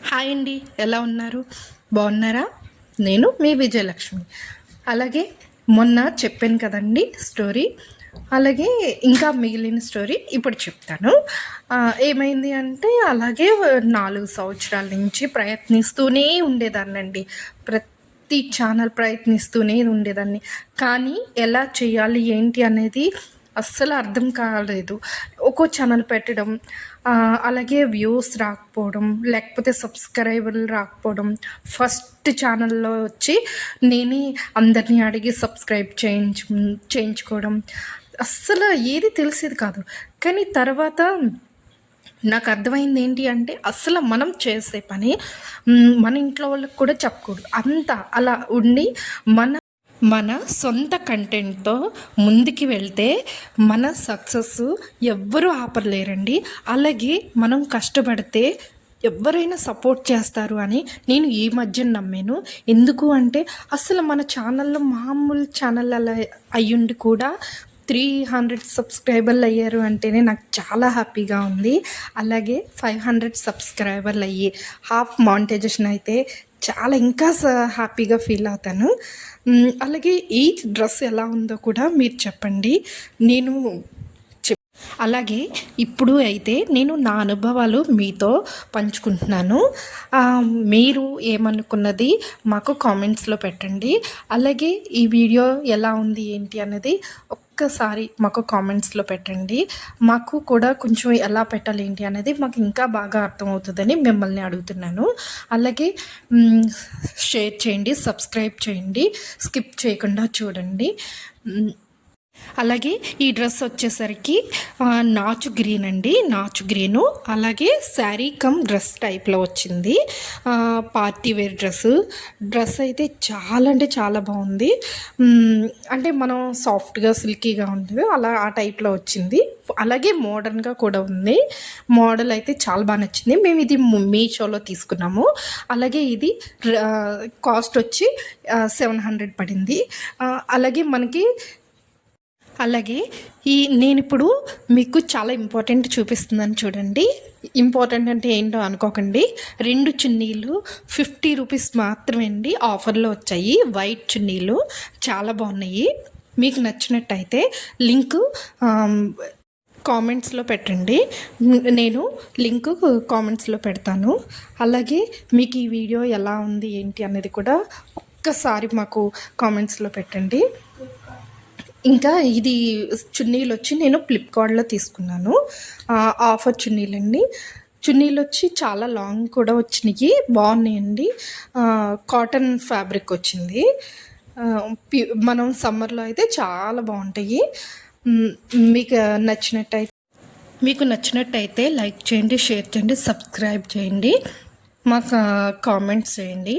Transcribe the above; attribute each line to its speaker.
Speaker 1: Hi అండి, ఎలా ఉన్నారు? బాగున్నారా? నేను మీ విజయలక్ష్మి. అలాగే మొన్న చెప్పాను కదండి స్టోరీ, అలాగే ఇంకా మిగిలిన స్టోరీ ఇప్పుడు చెప్తాను. ఏమైంది అంటే, అలాగే 4 సంవత్సరాల నుంచి ప్రయత్నిస్తూనే ఉండేదాన్నండి. ప్రతి ఛానల్ ప్రయత్నిస్తూనే ఉండేదాన్ని, కానీ ఎలా చేయాలి ఏంటి అనేది అస్సలు అర్థం కాలేదు. ఒక్కో ఛానల్ పెట్టడం, అలాగే వ్యూస్ రాకపోవడం, లేకపోతే సబ్స్క్రైబర్లు రాకపోవడం. ఫస్ట్ ఛానల్లో వచ్చి నేనే అందరినీ అడిగి సబ్స్క్రైబ్ చేయించుకోవడం, అస్సలు ఏది తెలిసేది కాదు. కానీ తర్వాత నాకు అర్థమైంది ఏంటి అంటే, అస్సలు మనం చేసే పని మన ఇంట్లో వాళ్ళకి కూడా చెప్పకూడదు. అంతా అలా ఉండి మన మన సొంత కంటెంట్తో ముందుకు వెళ్తే మన సక్సెస్ ఎవ్వరూ ఆపలేరండి. అలాగే మనం కష్టపడితే ఎవరైనా సపోర్ట్ చేస్తారు అని నేను ఈ మధ్యన నమ్మాను. ఎందుకు అంటే, అసలు మన ఛానల్లో మామూలు ఛానల్ అలా అయ్యుండి కూడా 300 సబ్స్క్రైబర్లు అయ్యారు అంటేనే నాకు చాలా హ్యాపీగా ఉంది. అలాగే 500 సబ్స్క్రైబర్లు అయ్యి హాఫ్ మానిటైజేషన్ అయితే చాలా ఇంకా హ్యాపీగా ఫీల్ అవుతాను. అలాగే ఈ డ్రెస్ ఎలా ఉందో కూడా మీరు చెప్పండి. నేను అలాగే ఇప్పుడు అయితే నేను నా అనుభవాలు మీతో పంచుకుంటున్నాను. మీరు ఏమనుకున్నది మాకు కామెంట్స్లో పెట్టండి. అలాగే ఈ వీడియో ఎలా ఉంది ఏంటి అనేది ఒక్కసారి మాకు కామెంట్స్లో పెట్టండి. మాకు కూడా కొంచెం ఎలా పెట్టాలి ఏంటి అనేది మాకు ఇంకా బాగా అర్థమవుతుందని మిమ్మల్ని అడుగుతున్నాను. అలాగే షేర్ చేయండి, సబ్స్క్రైబ్ చేయండి, స్కిప్ చేయకుండా చూడండి. అలాగే ఈ డ్రెస్ వచ్చేసరికి నాచు గ్రీన్ అండి, నాచు గ్రీను. అలాగే శారీ కమ్ డ్రెస్ టైప్లో వచ్చింది. పార్టీ వేర్ డ్రెస్ అయితే చాలా అంటే చాలా బాగుంది. అంటే మనం సాఫ్ట్గా సిల్కీగా ఉంటుంది అలా ఆ టైప్లో వచ్చింది. అలాగే మోడర్న్గా కూడా ఉంది. మోడల్ అయితే చాలా బాగా నచ్చింది. మేము ఇది మీషోలో తీసుకున్నాము. అలాగే ఇది కాస్ట్ వచ్చి 700 పడింది. అలాగే నేను ఇప్పుడు మీకు చాలా ఇంపార్టెంట్ చూపిస్తున్నాను చూడండి. ఇంపార్టెంట్ అంటే ఏంటో అనుకోకండి. 2 చున్నీలు 50 రూపీస్ మాత్రమే అండి, ఆఫర్లో వచ్చాయి. వైట్ చున్నీలు చాలా బాగున్నాయి. మీకు నచ్చినట్టయితే లింకు కామెంట్స్లో పెట్టండి, నేను లింకు కామెంట్స్లో పెడతాను. అలాగే మీకు ఈ వీడియో ఎలా ఉంది ఏంటి అనేది కూడా ఒక్కసారి మాకు కామెంట్స్లో పెట్టండి. ఇంకా ఇది చున్నీలు వచ్చి నేను ఫ్లిప్కార్ట్లో తీసుకున్నాను. ఆఫర్ చున్నీలండి. చున్నీలు వచ్చి చాలా లాంగ్ కూడా వచ్చినాయి, బాగున్నాయండి. కాటన్ ఫ్యాబ్రిక్ వచ్చింది. మనం సమ్మర్లో అయితే చాలా బాగుంటాయి. మీకు నచ్చినట్టయితే లైక్ చేయండి, షేర్ చేయండి, సబ్స్క్రైబ్ చేయండి, మాకు కామెంట్స్ చేయండి.